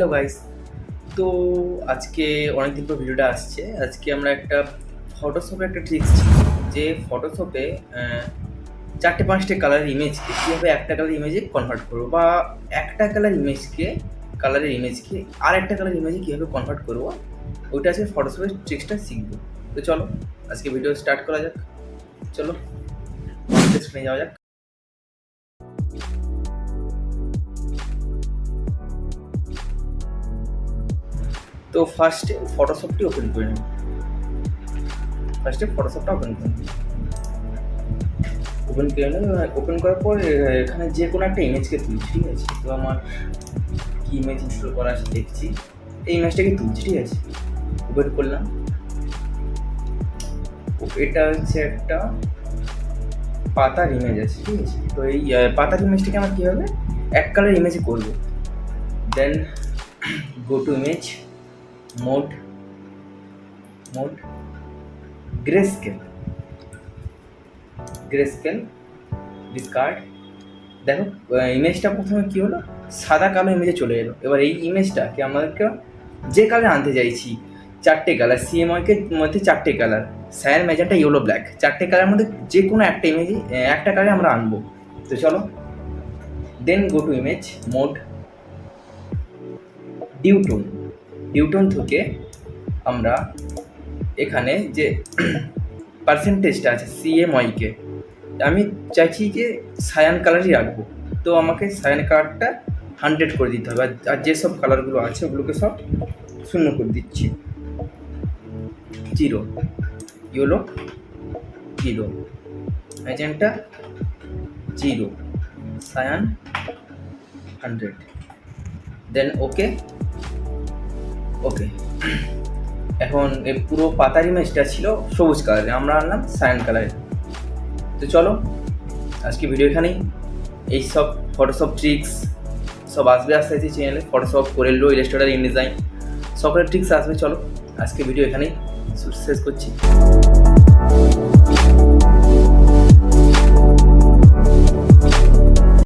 Hello guys. তো আজকে অনেকদিন পর ভিডিওটা আসছে। আজকে আমরা একটা ফটোশপে একটা ট্রিক্স ছিল যে ফটোশপে ৪-৫টে কালারের ইমেজকে কীভাবে একটা কালার ইমেজে কনভার্ট করবো, বা একটা কালার ইমেজকে কালারের ইমেজকে আর একটা কালার ইমেজে কীভাবে কনভার্ট করবো, ওইটা আজকে ফটোশপের ট্রিক্সটা শিখবো। তো চলো আজকে ভিডিও স্টার্ট করা যাক। চলো স্ক্রিনে যাওয়া যাক। তো ফার্স্টে ফটোশপটি ওপেন করে নেব। ফটোশপটা ওপেন করে নেব। ওপেন করার পর এখানে যে কোনো একটা ইমেজকে তুলছি, ঠিক আছে? তো আমার কি ইমেজ ইনস্টল করা আছে দেখছি, এই ইমেজটাকে তুলছি, ঠিক আছে? ওপেন করলাম। এটা হচ্ছে একটা পাতার ইমেজ আছে, ঠিক আছে? তো এই পাতার ইমেজটাকে আমার কীভাবে এক কালার ইমেজে করবো, then go to image, mode grayscale discard. দেখো ইমেজটা প্রথমে কী হলো, সাদা কালো ইমেজে চলে এলো। এবার এই ইমেজটাকে আমাদেরকে যে কালার আনতে চাইছি, 4টে কালার, সিএমওয়াইকে মধ্যে 4টে colour, cyan, magenta, yellow, black, 4টে কালারের মধ্যে যে কোনো একটা ইমেজে একটা কালারে আমরা আনবো। তো চলো, দেন গো টু ইমেজ, মোড, ডিউটোন থেকে আমরা এখানে যে পার্সেন্টেজটা আছে সিএমওয়াইকে আমি চাইছি যে সায়ান কালারই রাখবো। তো আমাকে সায়ান কালারটা 100 করে দিতে হবে, আর যেসব কালারগুলো আছে ওগুলোকে সব 0 করে দিচ্ছি। 0, ইয়েলো 0, ম্যাজেন্টা 0, সায়ান 100, দেন ওকে। এখন এই পুরো পাতার ইমেজটা ছিল সবুজ কালারে, আমরা আনলাম সায়ান কালারে। তো চলো আজকে ভিডিও এখানেই। এই সব ফটোশপ ট্রিক্স সব আসবে আস্তে আস্তে চ্যানেলে। ফটোশপ, কোরেলড্র, ইলাস্ট্রেটর, ইনডিজাইন সকলের ট্রিক্স আসবে। চলো আজকে ভিডিও এখানেই শেষ করছি।